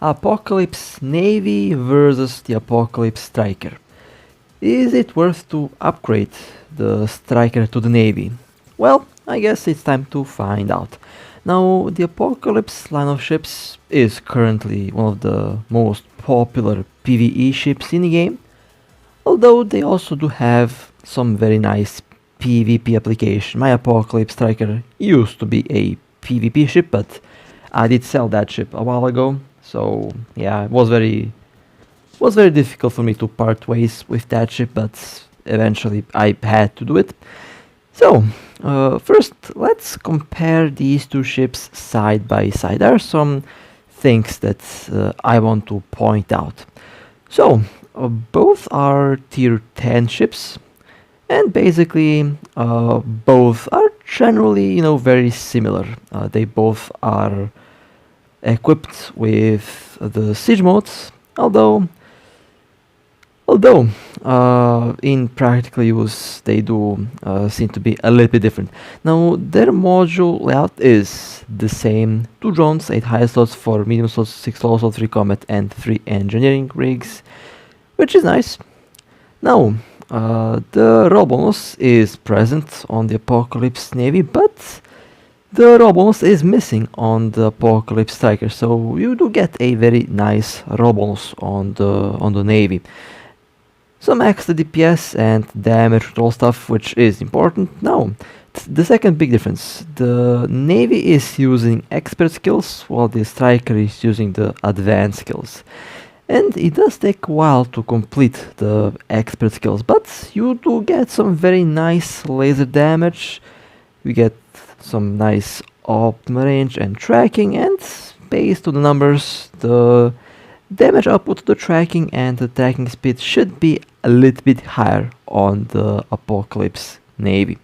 Apocalypse Navy versus the Apocalypse Striker. Is it worth to upgrade the Striker to the Navy? Well, I guess it's time to find out. Now, the Apocalypse line of ships is currently one of the most popular PvE ships in the game, although they also do have some very nice PvP application. My Apocalypse Striker used to be a PvP ship, but I did sell that ship a while ago, so yeah, it was very difficult for me to part ways with that ship, but eventually I had to do it. So, first let's compare these two ships side by side. There are some things that I want to point out. So, both are tier 10 ships, and basically both are generally, very similar. They both are equipped with the siege modes, although in practical use they do seem to be a little bit different. Now, their module layout is the same: 2 drones, 8 high slots, 4 medium slots, 6 low slots, 3 combat and 3 engineering rigs, which is nice. Now, the roll bonus is present on the Apocalypse Navy, but the roll bonus is missing on the Apocalypse Striker, so you do get a very nice roll bonus on the Navy. Some extra DPS and damage control stuff, which is important. Now, the second big difference: the Navy is using expert skills, while the Striker is using the advanced skills. And it does take a while to complete the expert skills, but you do get some very nice laser damage. You get some nice optimal range and tracking, and based on the numbers, the damage output, the tracking and the tracking speed should be a little bit higher on the Apocalypse Navy.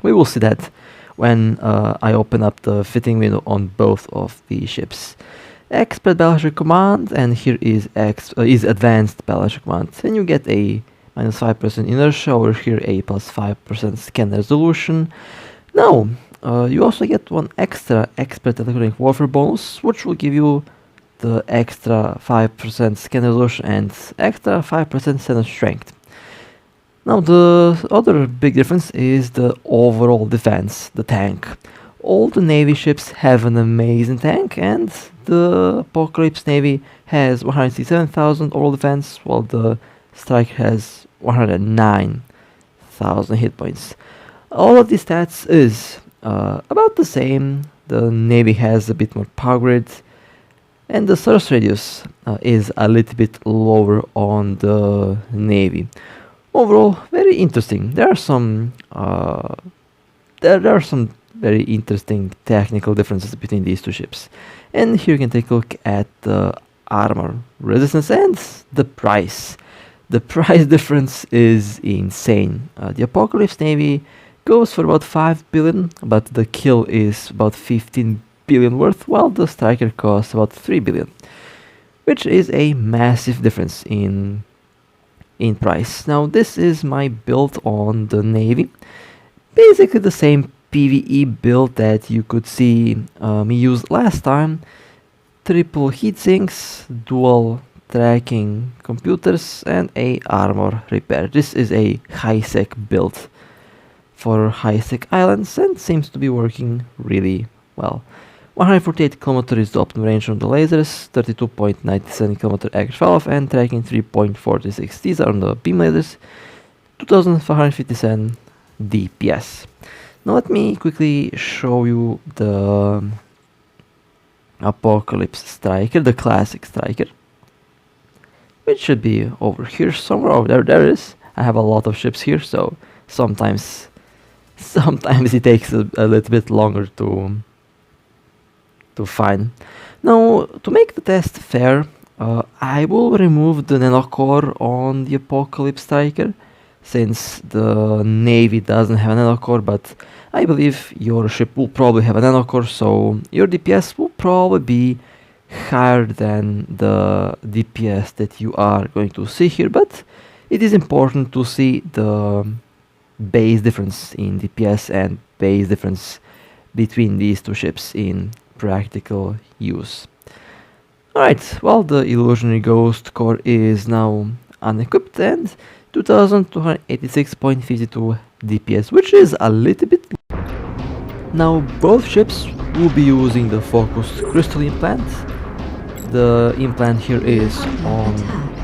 We will see that when I open up the fitting window on both of the ships. Expert Battleship Command, and here is Advanced Battleship Command, and you get a minus 5% inertia, over here a plus 5% scan resolution. Now, you also get one extra Expert Electronic Warfare bonus, which will give you the extra 5% scan resolution and extra 5% sensor strength. Now, the other big difference is the overall defense, the tank. All the Navy ships have an amazing tank, and the Apocalypse Navy has 167,000 overall defense, while the Striker has 109,000 hit points. All of these stats is about the same. The Navy has a bit more power grid, and the source radius is a little bit lower on the Navy. Overall, very interesting. There are some very interesting technical differences between these two ships. And here you can take a look at the armor resistance and the price. The price difference is insane. The Apocalypse Navy goes for about 5 billion, but the kill is about 15 billion worth, while the Striker costs about 3 billion, which is a massive difference in price. Now, this is my build on the Navy. Basically the same PvE build that you could see me use last time. Triple heatsinks, dual tracking computers, and a armor repair. This is a high-sec build for high-sec islands and seems to be working really well. 148 km is the optimum range on the lasers, 32.97 km average fall-off, and tracking 3.46. These are on the beam lasers, 2557 DPS. Now let me quickly show you the Apocalypse Striker, the classic Striker, which should be over here somewhere. Oh, there it is. I have a lot of ships here, so sometimes it takes a little bit longer to find. Now, to make the test fair, I will remove the nanocore on the Apocalypse Striker, since the Navy doesn't have a nanocore, but I believe your ship will probably have a nanocore, so your DPS will probably be higher than the DPS that you are going to see here, but it is important to see the base difference in DPS and base difference between these two ships in practical use. Alright, well, the illusionary ghost core is now unequipped and 2286.52 DPS, which is a little bit. Now both ships will be using the focused crystal implant. The implant here is on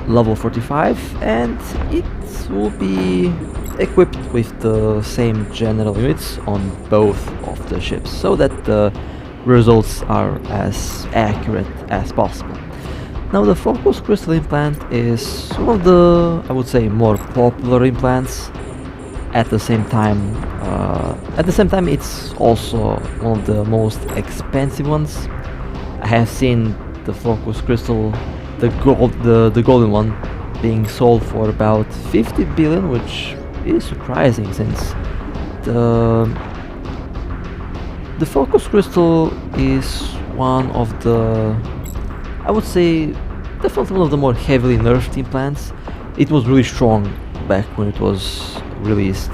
level 45 and it will be equipped with the same general units on both of the ships so that the results are as accurate as possible. Now the focus crystal implant is one of the, I would say, more popular implants. At the same time, it's also one of the most expensive ones. I have seen the focus crystal, the golden one, being sold for about 50 billion, which is surprising since the focus crystal is one of the, I would say, definitely one of the more heavily nerfed implants. It was really strong back when it was released.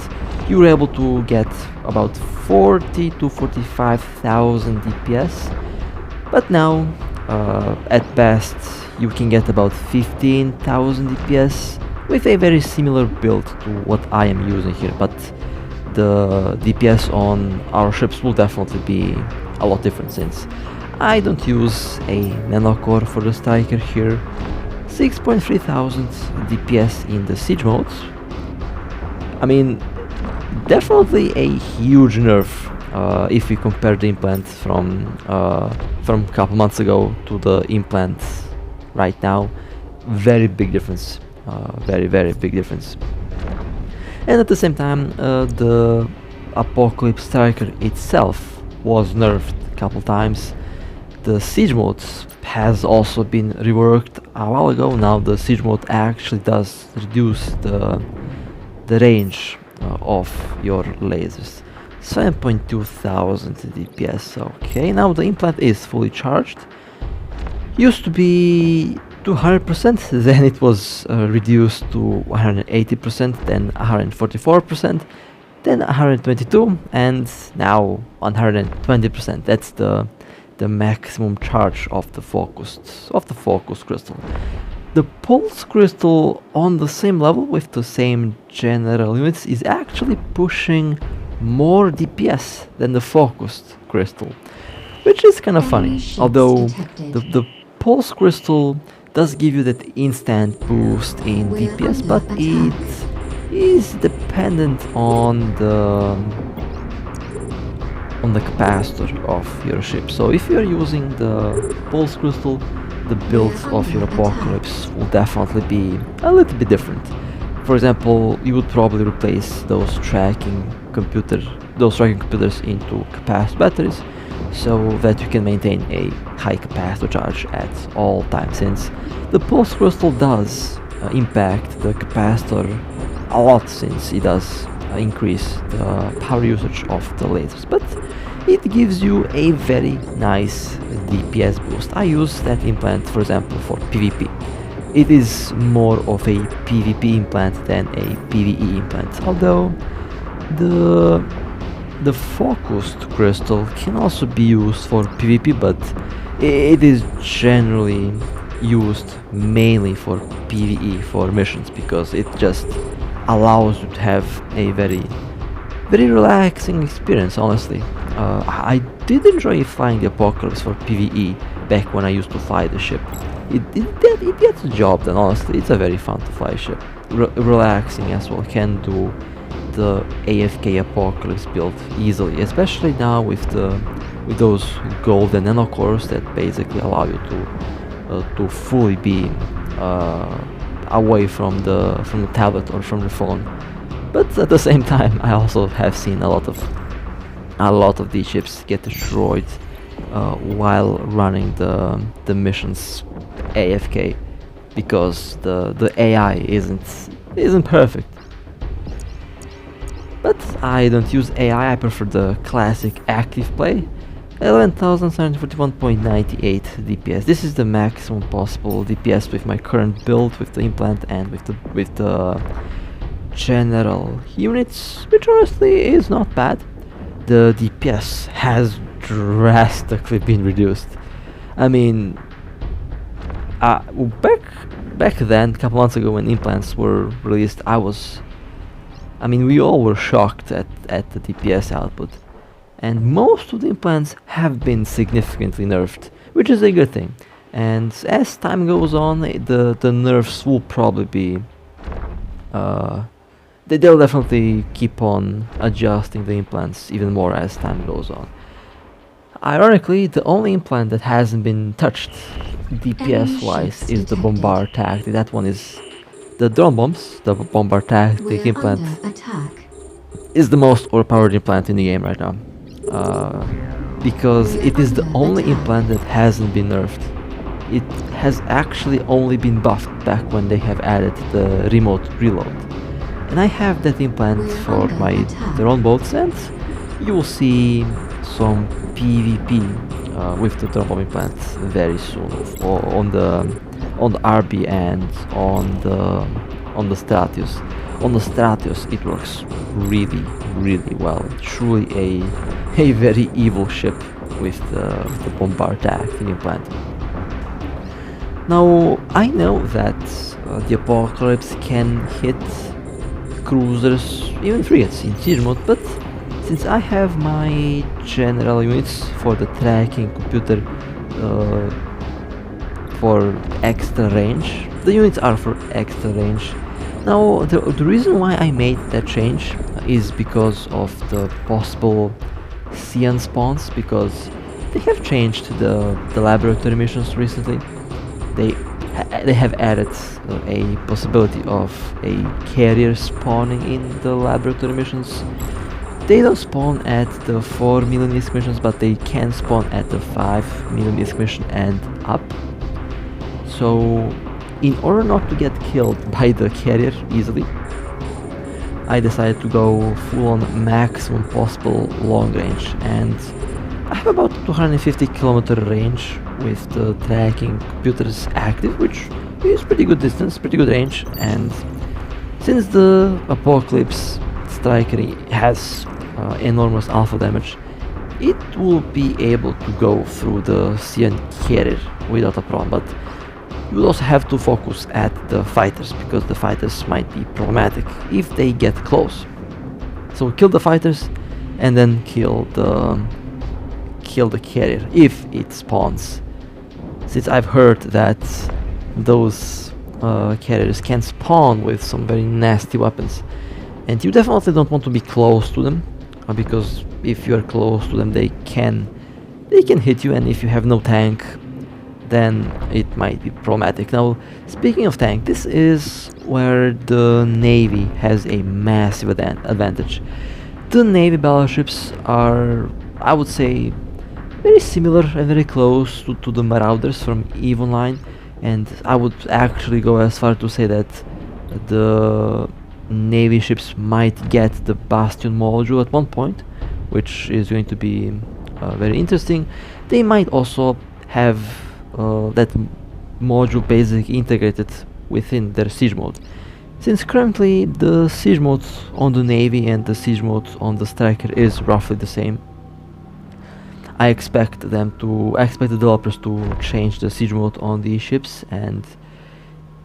You were able to get about 40 to 45,000 DPS, but now at best you can get about 15,000 DPS with a very similar build to what I am using here, but the DPS on our ships will definitely be a lot different since I don't use a nano core for the striker here. 6.3 thousand DPS in the siege modes. I mean, definitely a huge nerf if we compare the implant from a couple months ago to the implant right now. Very big difference. Very big difference. And at the same time, the Apocalypse Striker itself was nerfed a couple times. The siege mode has also been reworked a while ago. Now the siege mode actually does reduce the range of your lasers. 7.2 thousand DPS. Okay, now the implant is fully charged. Used to be 200%, then it was reduced to 180%, then 144%, then 122, and now 120%. That's the maximum charge of the focus crystal. The pulse crystal on the same level with the same general units is actually pushing more DPS than the focused crystal, which is kind of funny. Although the pulse crystal does give you that instant boost in DPS, but it is dependent on the capacitor of your ship. So if you're using the pulse crystal, the build of your Apocalypse will definitely be a little bit different. For example, you would probably replace those tracking computers into capacitor batteries, so that you can maintain a high capacitor charge at all times, since the pulse crystal does impact the capacitor a lot, since it does increase the power usage of the lasers, but it gives you a very nice DPS boost. I use that implant, for example, for PvP. It is more of a PvP implant than a PvE implant, although the focused crystal can also be used for PvP, but it is generally used mainly for PvE, for missions, because it just allows you to have a very relaxing experience, honestly. I did enjoy flying the Apocalypse for PvE back when I used to fly the ship. It gets the job done, honestly. It's a very fun to fly ship. Relaxing as well. Can do the AFK Apocalypse build easily, especially now with those golden nanocores that basically allow you to fully be away from the tablet or from the phone. But at the same time, I also have seen a lot of these ships get destroyed while running the missions AFK, because the AI isn't perfect. But I don't use AI, I prefer the classic active play. 11,741.98 DPS. This is the maximum possible DPS with my current build, with the implant and with the general units, which honestly is not bad. The DPS has drastically been reduced. I mean, well, back then, a couple months ago when implants were released, I mean, we all were shocked at the DPS output, and most of the implants have been significantly nerfed, which is a good thing. And as time goes on, the nerfs will probably be they'll definitely keep on adjusting the implants even more as time goes on. Ironically, the only implant that hasn't been touched DPS wise is the bombard tactic. That one is the drone bombs. The bombard tactic implant is the most overpowered implant in the game right now, because it is the only implant that hasn't been nerfed. It has actually only been buffed back when they have added the remote reload. And I have that implant for my drone boats, and you will see some PvP with the drone bomb implant very soon on the RB and on the Stratius. On the Stratius it works really well. Truly a very evil ship with the bombard tactic implant. Now, I know that the Apocalypse can hit cruisers, even frigates in siege mode, but since I have my general units for the tracking computer for extra range, the units are for extra range. Now, the reason why I made that change is because of the possible Cyan spawns, because they have changed the laboratory missions recently. They have added a possibility of a carrier spawning in the laboratory missions. They don't spawn at the 4 million disc missions, but they can spawn at the 5 million disc mission and up. So, in order not to get killed by the carrier easily, I decided to go full on maximum possible long range, and I have about 250 kilometer range with the tracking computers active, which is pretty good distance, pretty good range. And since the Apocalypse Striker has enormous alpha damage, it will be able to go through the Cyan carrier without a problem. But you will also have to focus at the fighters, because the fighters might be problematic if they get close. So kill the fighters and then kill the carrier if it spawns, since I've heard that those carriers can spawn with some very nasty weapons, and you definitely don't want to be close to them, because if you are close to them they can hit you, and if you have no tank then it might be problematic. Now, speaking of tank, this is where the Navy has a massive advantage. The Navy battleships are, I would say, very similar and very close to the Marauders from EVE Online, and I would actually go as far to say that the Navy ships might get the Bastion module at one point, which is going to be very interesting. They might also have that module basically integrated within their siege mode, since currently the siege mode on the Navy and the siege mode on the Striker is roughly the same. I expect the developers to change the siege mode on these ships, and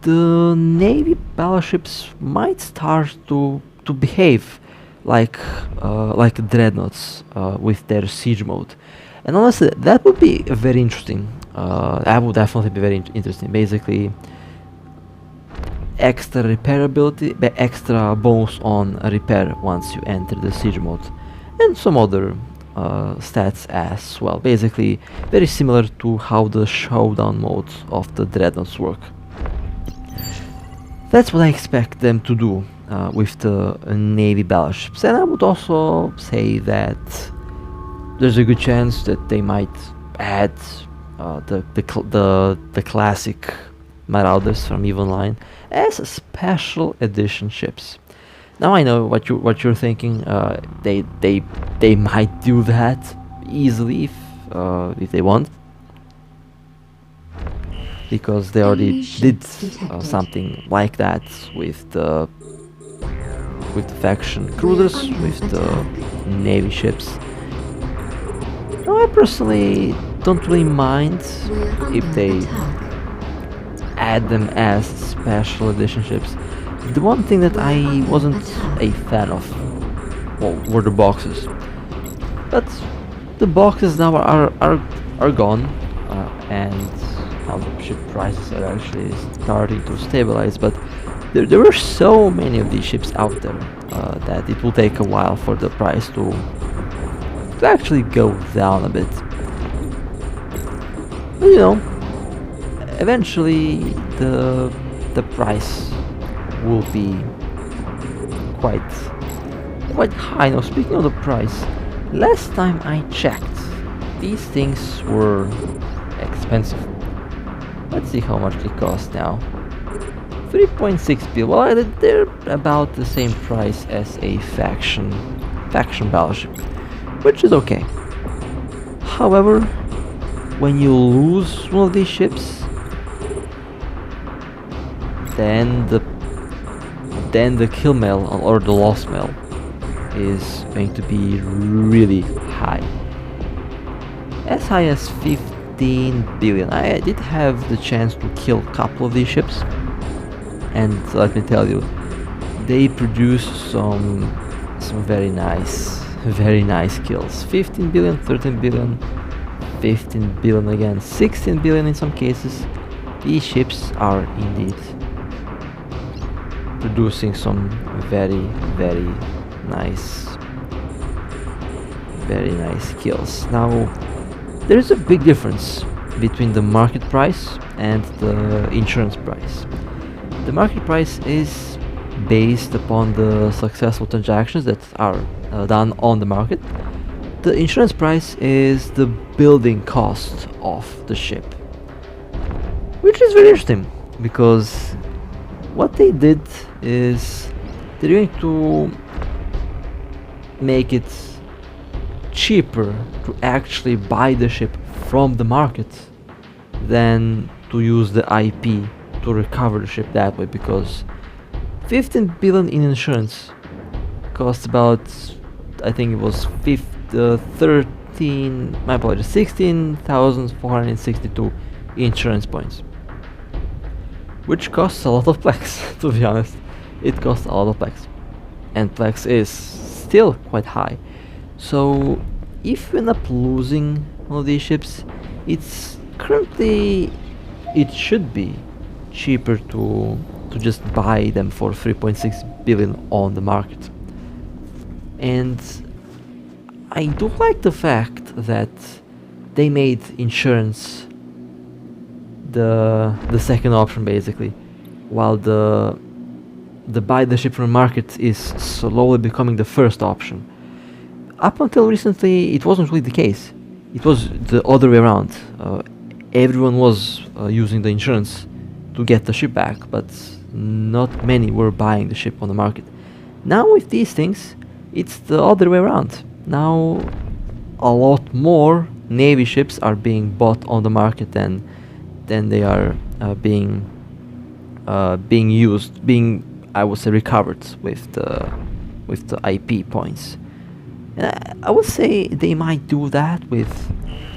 the Navy battleships might start to behave like dreadnoughts with their siege mode. And honestly, that would be very interesting. That would definitely be very interesting. Basically, extra repairability, extra bonus on repair once you enter the siege mode, and some other stats as well. Basically, very similar to how the showdown modes of the dreadnoughts work. That's what I expect them to do with the Navy battleships, and I would also say that there's a good chance that they might add the classic Marauders from EVE Online as special edition ships. Now I know what you're thinking. They might do that easily if they want, because they already did something like that with the faction cruisers, with the Navy ships. Now I personally don't really mind if they add them as special edition ships. The one thing that I wasn't a fan of, well, were the boxes. But the boxes now are gone, and now the ship prices are actually starting to stabilize. But there were so many of these ships out there that it will take a while for the price to actually go down a bit. But you know, eventually the price will be quite high. Now, speaking of the price, last time I checked, these things were expensive. Let's see how much they cost now. 3.6 bill. Well, they're about the same price as a faction battleship, which is okay. However, when you lose one of these ships, then the kill mail or the loss mail is going to be really high, as high as 15 billion. I did have the chance to kill a couple of these ships, and let me tell you, they produce some very nice kills. 15 billion, 13 billion, 15 billion again, 16 billion in some cases. These ships are indeed producing some very nice kills. Now, there is a big difference between the market price and the insurance price. The market price is based upon the successful transactions that are done on the market. The insurance price is the building cost of the ship, which is very interesting, because what they did is they're going to make it cheaper to actually buy the ship from the market than to use the IP to recover the ship that way, because 15 billion in insurance costs about, I think it was 16,462 insurance points, which costs a lot of plex. To be honest, it costs a lot of plex, and plex is still quite high. So if you end up losing one of these ships, it should be cheaper to just buy them for 3.6 billion on the market. And I do like the fact that they made insurance the second option, basically, while the buy the ship from the market is slowly becoming the first option. Up until recently, it wasn't really the case. It was the other way around. Everyone was using the insurance to get the ship back, but not many were buying the ship on the market. Now with these things, it's the other way around. Now a lot more Navy ships are being bought on the market than they are being used, I would say, recovered with the IP points. And I would say they might do that with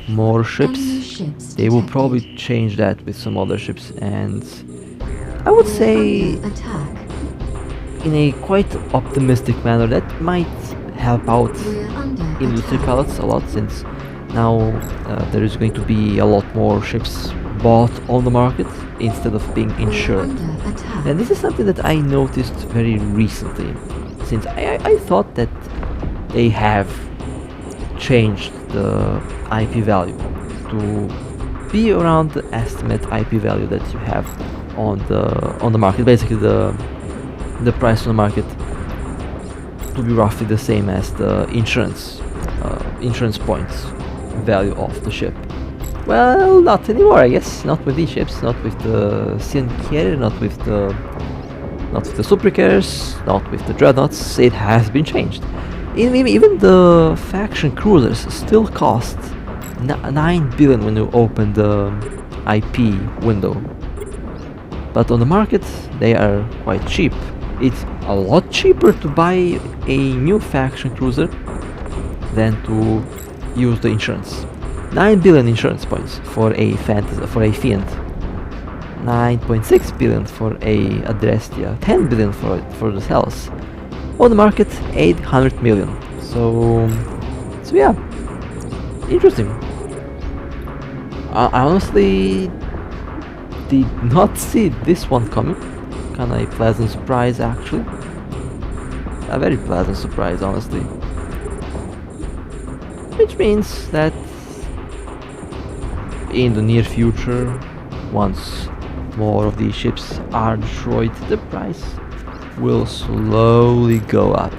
more ships. They will probably change that with some other ships, and I would say in a quite optimistic manner that might help out industry pilots a lot, since now there is going to be a lot more ships bought on the market instead of being insured. And this is something that I noticed very recently, since I thought that they have changed the IP value to be around the estimate IP value that you have on the market. Basically, the price on the market to be roughly the same as the insurance points value of the ship. Well, not anymore, I guess. Not with these ships. Not with the Sea Carrier. Not with the super carriers. Not with the dreadnoughts. It has been changed. Even the faction cruisers still cost 9 billion when you open the IP window. But on the market, they are quite cheap. It's a lot cheaper to buy a new faction cruiser than to use the insurance. 9 billion insurance points for a Fiend. 9.6 billion for a Adrestia, 10 billion for the cells. On the market, 800 million. So yeah, interesting. I honestly did not see this one coming. Kinda a pleasant surprise, actually. A very pleasant surprise, honestly. Which means that in the near future, once more of these ships are destroyed, the price will slowly go up.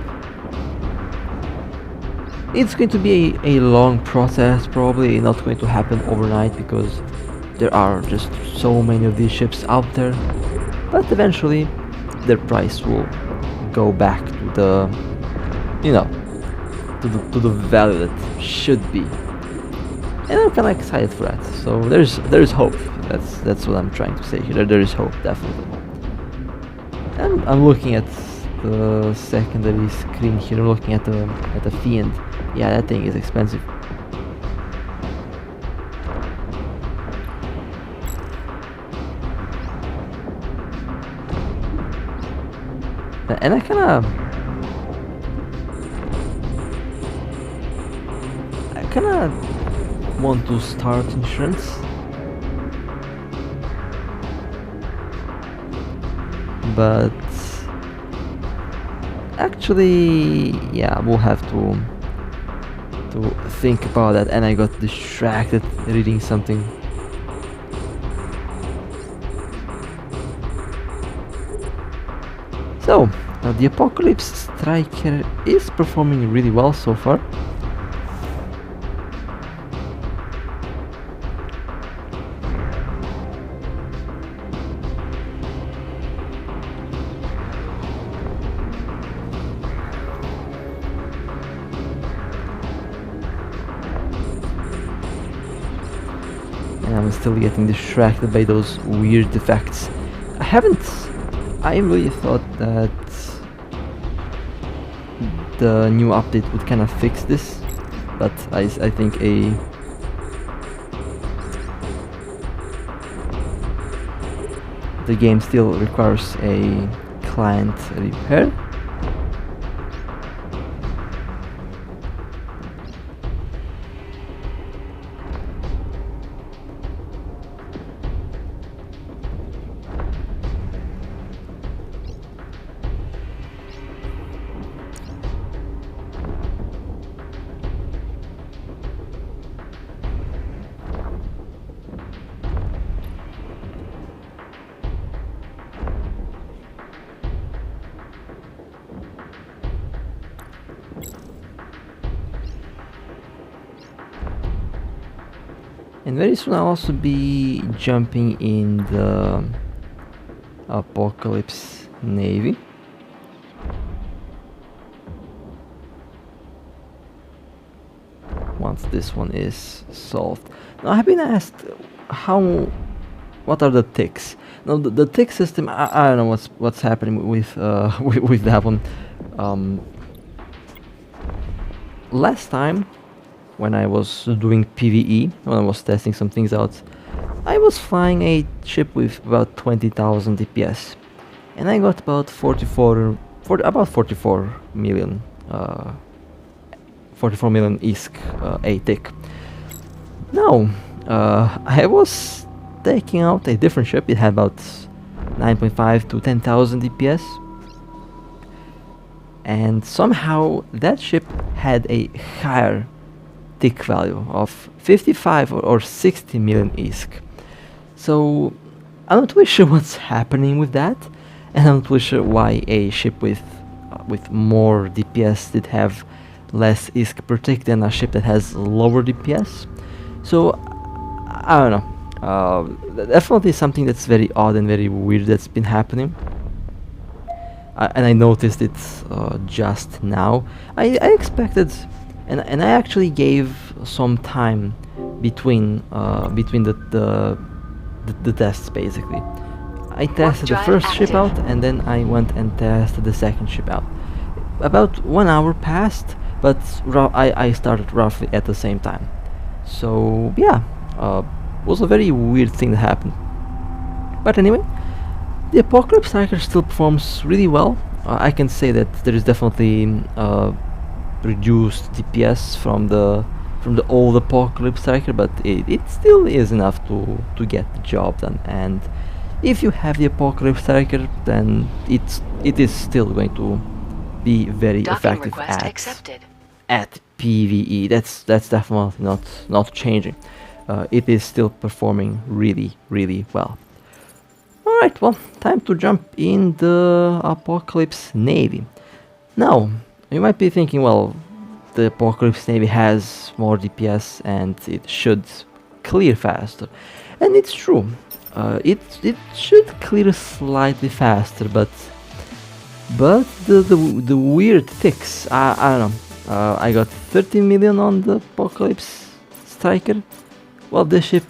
It's going to be a long process, probably not going to happen overnight because there are just so many of these ships out there, but eventually their price will go back to the, you know, to the value that should be. And I'm kind of excited for that. So there's hope. That's what I'm trying to say here. There is hope, definitely. And I'm looking at the secondary screen here. I'm looking at the Fiend. Yeah, that thing is expensive. And I kinda want to start insurance, but actually, yeah, we'll have to think about that. And I got distracted reading something. So, the Apocalypse Striker is performing really well so far. And I'm still getting distracted by those weird effects. I really thought that the new update would kind of fix this, but I think the game still requires a client repair. And very soon I'll also be jumping in the Apocalypse Navy. Once this one is solved. Now I've been asked what are the ticks? Now the tick system, I don't know what's happening with with that one. Last time when I was doing PvE, when I was testing some things out, I was flying a ship with about 20,000 DPS, and I got about 44 million, 44 million ISK a tick. Now, I was taking out a different ship. It had about 9.5 to 10,000 DPS, and somehow that ship had a higher tick value of 55 or 60 million ISK. So I'm not really sure what's happening with that, and I'm not really sure why a ship with more DPS did have less ISK per tick than a ship that has lower DPS. So I don't know. Definitely something that's very odd and very weird that's been happening. And I noticed it just now. I expected, and I actually gave some time between the tests. Basically, I tested the first ship out, and then I went and tested the second ship out. About 1 hour passed, but I started roughly at the same time. So yeah, it was a very weird thing that happened. But anyway, the Apocalypse Striker still performs really well. I can say that there is definitely reduced DPS from the old Apocalypse Striker, but it still is enough to get the job done. And if you have the Apocalypse Striker, then it is still going to be very effective at PvE. That's definitely not changing. It is still performing really well. Alright, well, time to jump in the Apocalypse Navy. Now, you might be thinking, well, the Apocalypse Navy has more DPS and it should clear faster. And it's true. It should clear slightly faster, but the weird ticks, I don't know. I got 30 million on the Apocalypse Striker. Well, this ship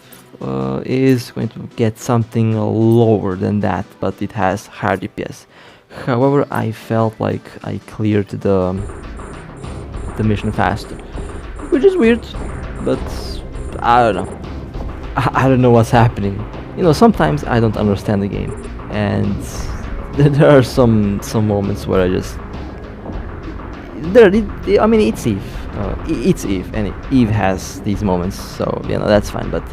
is going to get something lower than that, but it has higher DPS. However, I felt like I cleared the mission faster, which is weird, but I don't know. I don't know what's happening. You know, sometimes I don't understand the game, and there are some moments where I just I mean, it's Eve. It's Eve, and Eve has these moments, so you know that's fine. But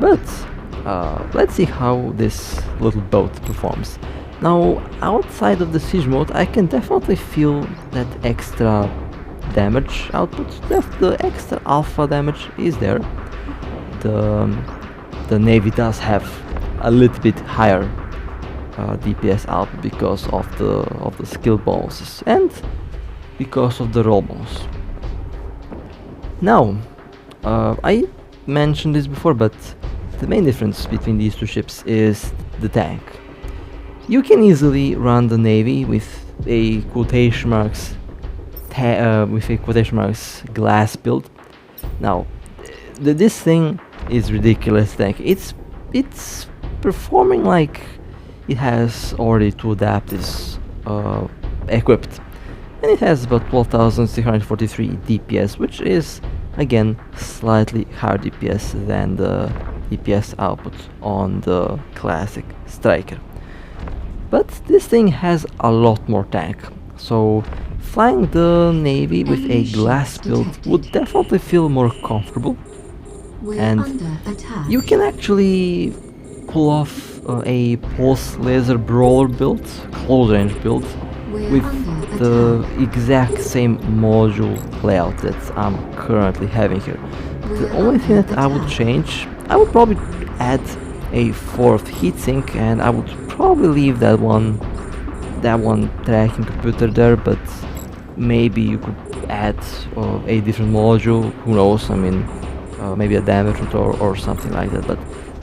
let's see how this little boat performs. Now, outside of the siege mode, I can definitely feel that extra damage output. The extra alpha damage is there. The Navy does have a little bit higher DPS output because of the skill bonuses and because of the roll bonus. Now, I mentioned this before, but the main difference between these two ships is the tank. You can easily run the Navy with a quotation marks glass build. Now, this thing is ridiculous tank. It's performing like it has already two adaptives equipped, and it has about 12,643 DPS, which is again slightly higher DPS than the DPS output on the classic Striker. But this thing has a lot more tank, so flying the Navy with a glass build would definitely feel more comfortable. And you can actually pull off a pulse laser brawler build, close range build, with the exact same module layout that I'm currently having here. The only thing that I would change, I would probably add a fourth heatsink, and I would probably leave that one tracking computer there, but maybe you could add a different module, who knows, I mean, maybe a damage rotor or something like that. But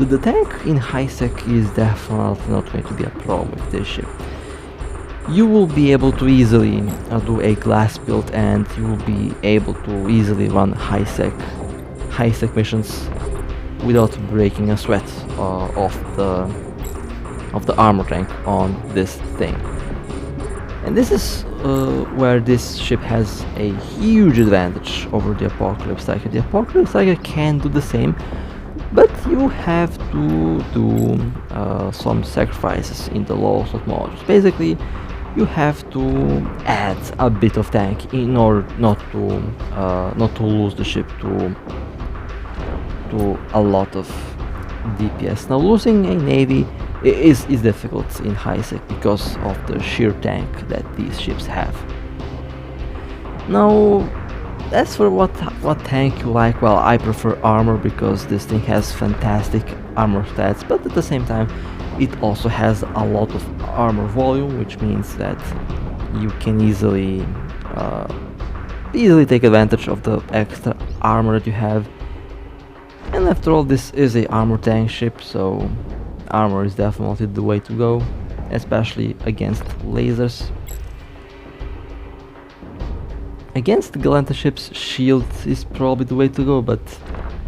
the tank in high sec is definitely not going to be a problem with this ship. You will be able to easily do a glass build, and you will be able to easily run high sec missions without breaking a sweat of the armor tank on this thing. And this is where this ship has a huge advantage over the Apocalypse Striker. The Apocalypse Striker can do the same, but you have to do some sacrifices in the low slot modules. Basically, you have to add a bit of tank in order not to lose the ship to a lot of DPS. Now, losing a Navy is difficult in high sec because of the sheer tank that these ships have. Now, as for what tank you like, well, I prefer armor because this thing has fantastic armor stats, but at the same time it also has a lot of armor volume, which means that you can easily take advantage of the extra armor that you have. And after all, this is a armor tank ship, so armor is definitely the way to go, especially against lasers. Against Galanta ships, shield is probably the way to go, but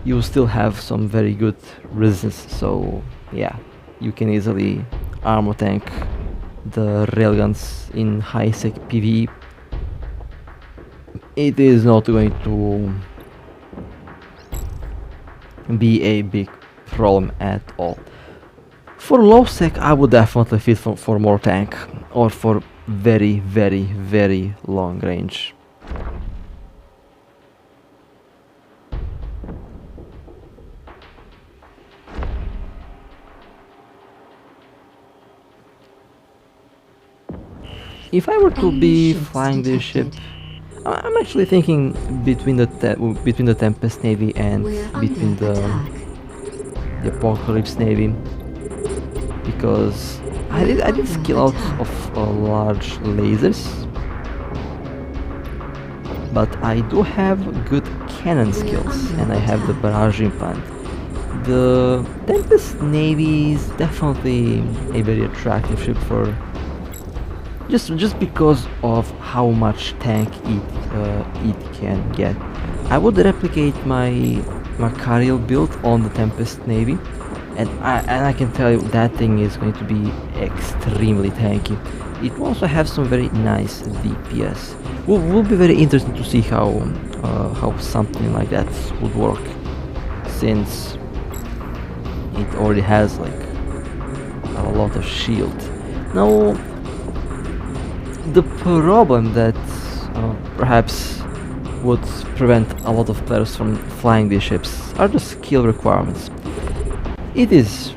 you still have some very good resistance, so yeah, you can easily armor tank the railguns in high sec PvE. It is not going to be a big problem at all. For low sec, I would definitely fit for more tank, or for very, very, very long range. If I were to be flying this ship, I'm actually thinking between the Tempest Navy and between the Apocalypse Navy, because I did skill out of large lasers, but I do have good cannon skills, and I have the barrage implant. The Tempest Navy is definitely a very attractive ship for just because of how much tank it can get. I would replicate my Macariel build on the Tempest Navy, and I can tell you that thing is going to be extremely tanky. It will also have some very nice DPS. Will be very interesting to see how something like that would work, since it already has like a lot of shield. Now, the problem that perhaps would prevent a lot of players from flying these ships are the skill requirements. It is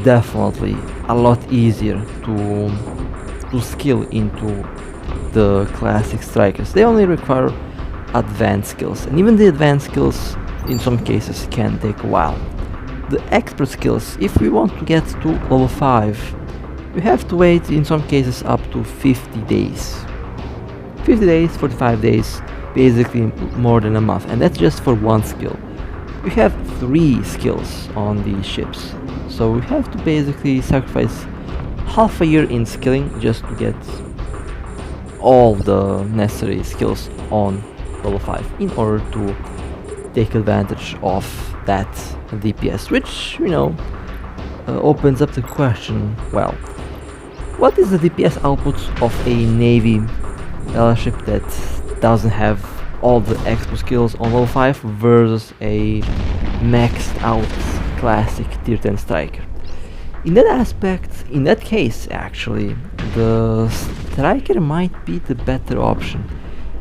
definitely a lot easier to skill into the classic strikers. They only require advanced skills, and even the advanced skills in some cases can take a while. The expert skills, if we want to get to level 5, we have to wait in some cases up to 50 days. 50 days, 45 days, basically more than a month, and that's just for one skill. We have 3 skills on these ships, so we have to basically sacrifice half a year in skilling just to get all the necessary skills on level 5 in order to take advantage of that DPS, which, you know, opens up the question, well, what is the DPS output of a Navy battleship that doesn't have all the expo skills on level 5 versus a maxed out classic tier 10 striker? In that aspect, in that case actually, the striker might be the better option.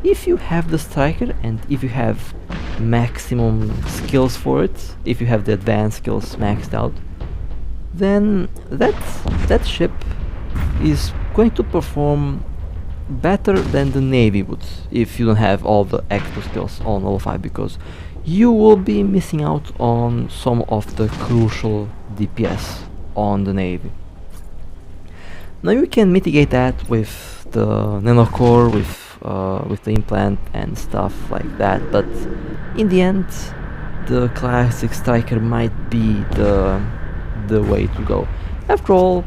If you have the striker and if you have maximum skills for it, if you have the advanced skills maxed out, then that ship is going to perform better than the Navy would if you don't have all the extra skills on level 5, because you will be missing out on some of the crucial DPS on the Navy. Now you can mitigate that with the nanocore, with the implant and stuff like that, but in the end the classic striker might be the way to go. After all,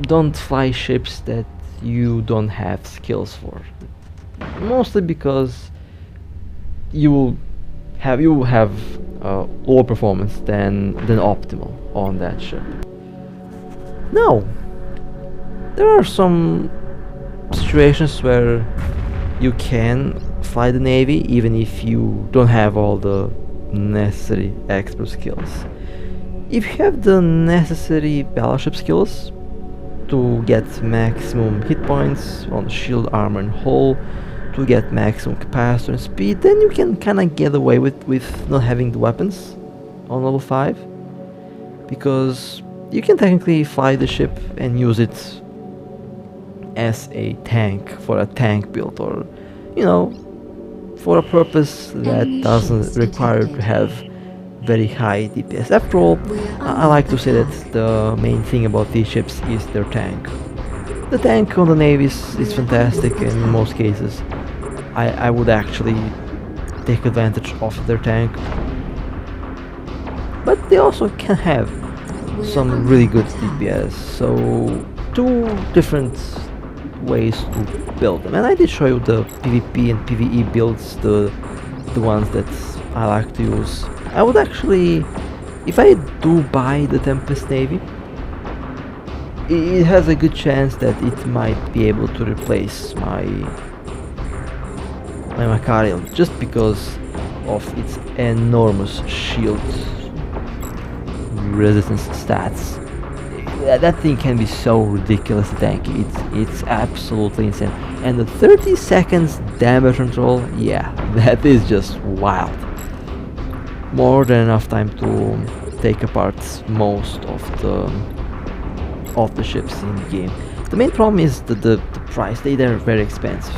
don't fly ships that you don't have skills for, mostly because you will have lower performance than optimal on that ship. Now, there are some situations where you can fly the Navy even if you don't have all the necessary expert skills. If you have the necessary battleship skills to get maximum hit points on shield, armor and hull, to get maximum capacitor and speed, then you can kinda get away with not having the weapons on level 5, because you can technically fly the ship and use it as a tank for a tank build, or, you know, for a purpose that doesn't require to have very high DPS. After all, I like to say that the main thing about these ships is their tank. The tank on the Navy is fantastic, and in most cases I would actually take advantage of their tank. But they also can have some really good DPS, so 2 different ways to build them. And I did show you the PvP and PvE builds, the ones that I like to use. I would actually, if I do buy the Tempest Navy, it has a good chance that it might be able to replace my Macariel, just because of its enormous shield resistance stats. that thing can be so ridiculous tanky. It's absolutely insane. And the 30 seconds damage control, yeah, that is just wild. More than enough time to take apart most of the ships in the game. The main problem is the price. They're very expensive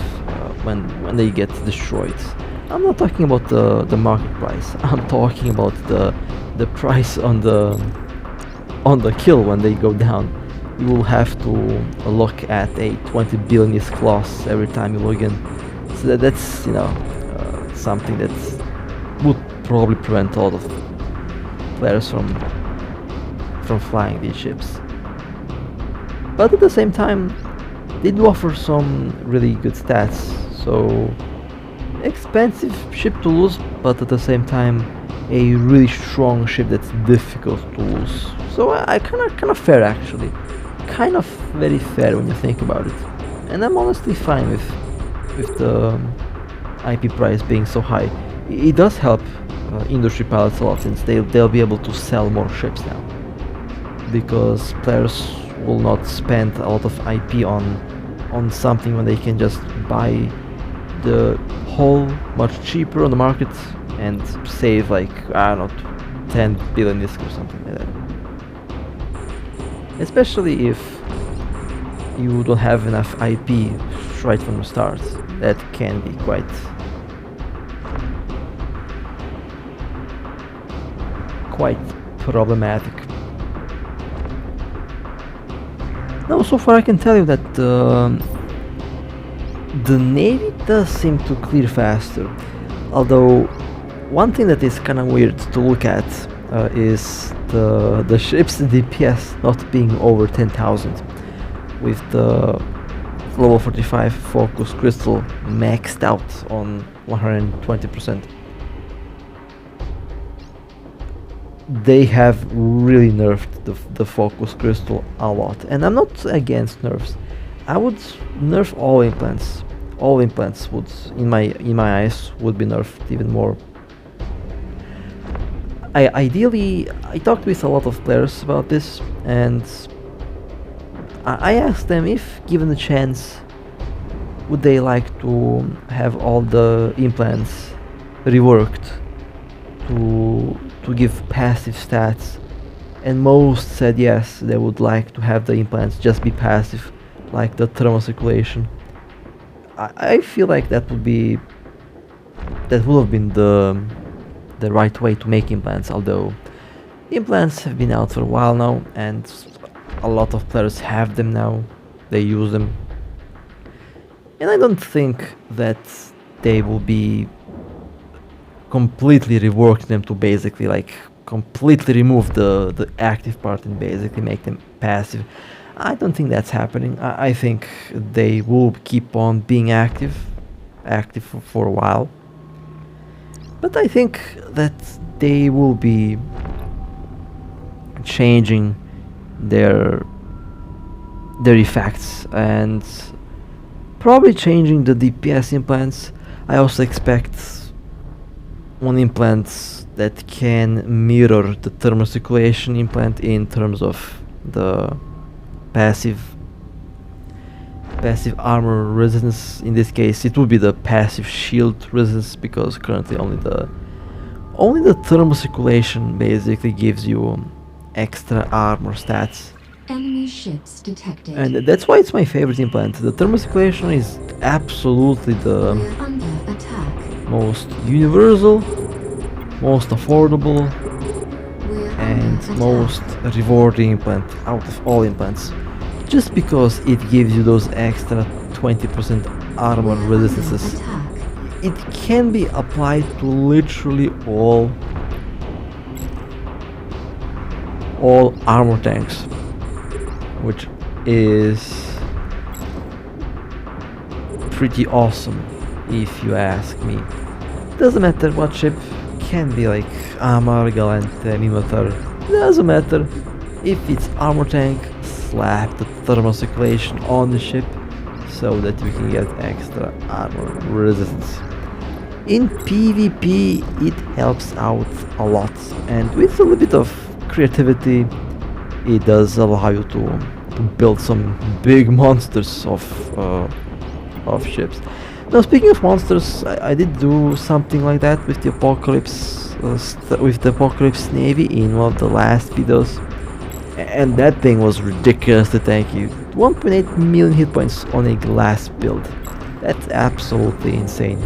when they get destroyed. I'm not talking about the market price. I'm talking about the price on the kill when they go down. You will have to look at a 20 billion loss every time you log in. So that's something that would probably prevent a lot of players from flying these ships. But at the same time, they do offer some really good stats. So expensive ship to lose, but at the same time a really strong ship that's difficult to lose. So I kind of fair actually, kind of very fair when you think about it. And I'm honestly fine with the IP price being so high. It does help industry pilots a lot, since they'll be able to sell more ships now, because players will not spend a lot of IP on something when they can just buy the hull much cheaper on the market and save, like, I don't know, 10 billion disc or something like that. Especially if you don't have enough IP right from the start. That can be quite problematic. Now, so far I can tell you that the Navy does seem to clear faster, although one thing that is kind of weird to look at is the ship's DPS not being over 10,000, with the level 45 focus crystal maxed out on 120%. They have really nerfed the focus crystal a lot, and I'm not against nerfs. I would nerf all implants. All implants would, in my eyes, would be nerfed even more. I talked with a lot of players about this, and I asked them if given the chance, would they like to have all the implants reworked to give passive stats, and most said yes, they would like to have the implants just be passive, like the thermal circulation. I feel like that would have been the right way to make implants, although implants have been out for a while now and a lot of players have them now, they use them, and I don't think that they will be completely reworking them to basically, like, completely remove the active part and basically make them passive. I don't think that's happening. I think they will keep on being active for a while, but I think that they will be changing their effects and probably changing the DPS implants. I also expect one implant that can mirror the thermal circulation implant in terms of the passive armor resistance. In this case it would be the passive shield resistance, because currently only the thermal circulation basically gives you extra armor stats. Enemy ships detected. And that's why it's my favorite implant. The thermal circulation is absolutely the We're under attack. most universal, most affordable, We're and under most rewarding implant out of all implants, just because it gives you those extra 20% armor resistances. attack. It can be applied to literally all armor tanks, which is pretty awesome if you ask me. Doesn't matter what ship, can be like Amar, Galante, Minotaur, doesn't matter. If it's armor tank, slap the thermal circulation on the ship so that you can get extra armor resistance. In PvP it helps out a lot, and with a little bit of creativity it does allow you to build some big monsters of ships. Now, speaking of monsters, I did do something like that with the Apocalypse Navy in one of the last videos, and that thing was ridiculously tanky. 1.8 million hit points on a glass build. That's absolutely insane.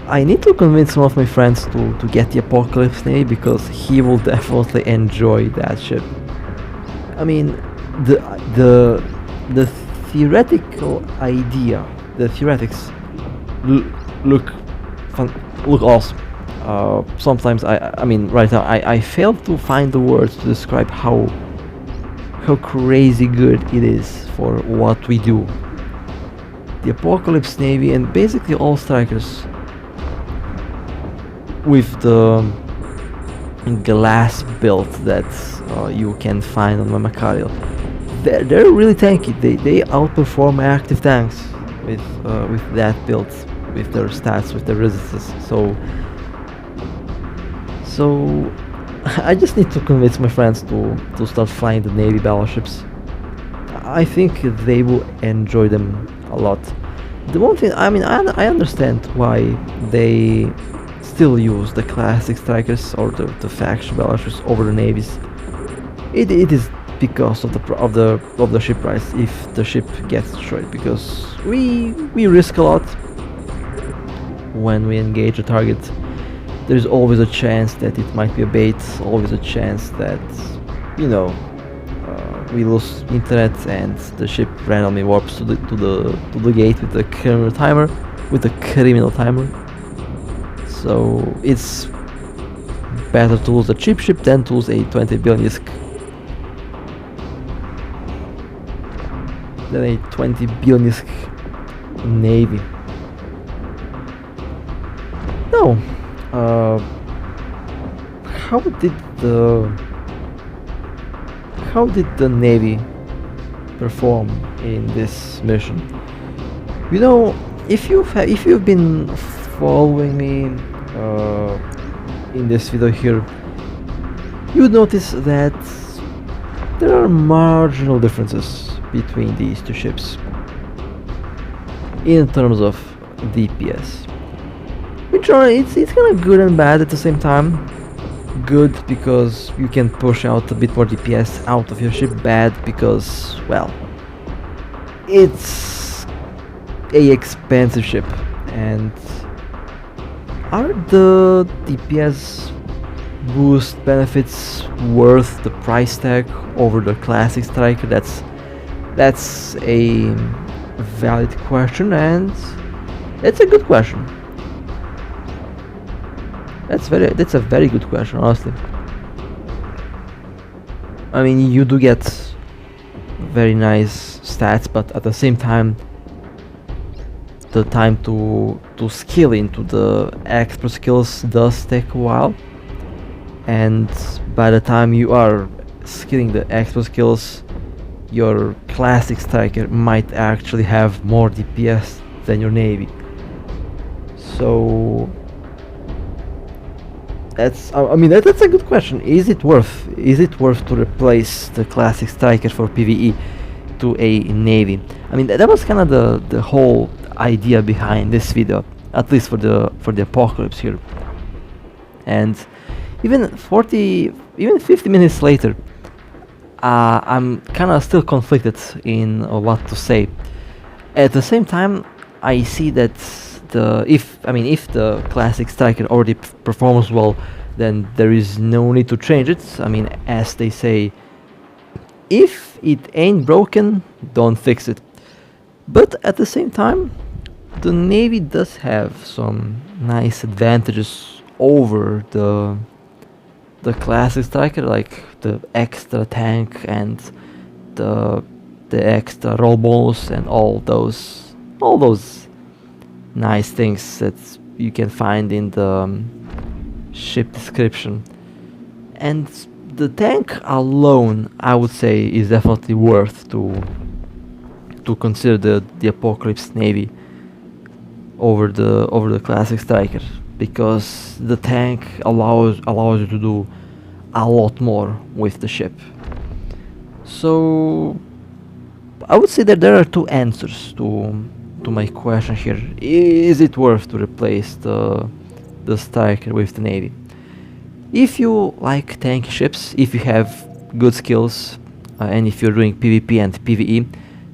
I need to convince one of my friends to get the Apocalypse Navy because he will definitely enjoy that ship. I mean, the the theoretical idea, the theoretics look fun, look awesome. Sometimes I mean, right now I fail to find the words to describe how crazy good it is for what we do. The Apocalypse Navy and basically all strikers with the glass build that you can find on Mamakario. They're really tanky. They outperform my active tanks with that build, with their stats, with their resistance. So I just need to convince my friends to start flying the Navy battleships. I think they will enjoy them a lot. The one thing, I mean, I understand why they still use the classic strikers or the faction battleships over the navies. It is because of the ship price if the ship gets destroyed, because we risk a lot when we engage a target. There's always a chance that it might be a bait, always a chance that, you know, we lose internet and the ship randomly warps to the gate with the criminal timer. So it's better to lose a cheap ship than to lose a 20 billion ISK. Than a 20 billion ISK navy. No. How did the navy perform in this mission? You know, if you've been following me in this video here, you'd notice that there are marginal differences between these two ships in terms of DPS, which are it's kind of good and bad at the same time. Good because you can push out a bit more DPS out of your ship. Bad because, well, it's a expensive ship. And are the DPS boost benefits worth the price tag over the classic striker? That's a valid question, and it's a good question. That's a very good question, honestly. I mean, you do get very nice stats, but at the same time, the time to skill into the expert skills does take a while, and by the time you are skilling the expert skills, your classic striker might actually have more DPS than your navy. So that's a good question. Is it worth to replace the classic striker for PvE to a navy? I mean, that was kind of the whole idea behind this video, at least for the Apocalypse here. And even 50 minutes later, I'm kind of still conflicted in what to say. At the same time, I see that if the classic striker already performs well, then there is no need to change it. I mean, as they say, if it ain't broken, don't fix it. But at the same time, the navy does have some nice advantages over the classic striker, like the extra tank and the extra roll bonus and all those nice things that you can find in the ship description. And the tank alone, I would say, is definitely worth to consider the Apocalypse Navy over the classic striker, because the tank allows you to do a lot more with the ship. So I would say that there are two answers to my question here. Is it worth to replace the striker with the navy? If you like tanky ships, if you have good skills, and if you're doing PvP and PvE,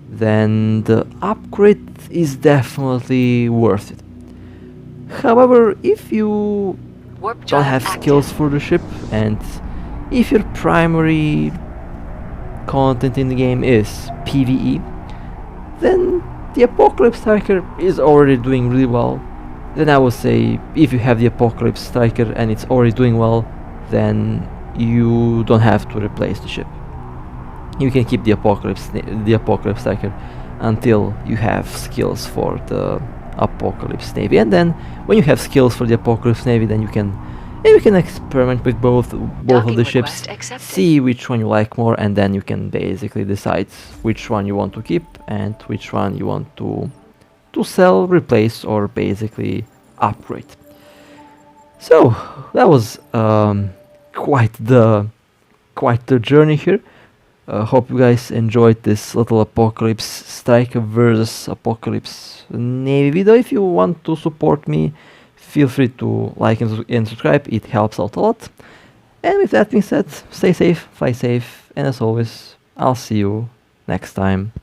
then the upgrade is definitely worth it. However, if you Warp don't drive have active. skills for the ship, and if your primary content in the game is PvE, then the Apocalypse Striker is already doing really well. Then I would say if you have the Apocalypse Striker and it's already doing well, then you don't have to replace the ship. You can keep the Apocalypse Striker until you have skills for the Apocalypse Navy, and then when you have skills for the Apocalypse Navy, then you can experiment with both of Docking the ships, request accepted. see which one you like more, and then you can basically decide which one you want to keep and which one you want to sell, replace, or basically upgrade. So that was quite the journey here. Hope you guys enjoyed this little Apocalypse Striker versus Apocalypse Navy video. If you want to support me, feel free to like and subscribe. It helps out a lot. And with that being said, stay safe, fly safe, and as always, I'll see you next time.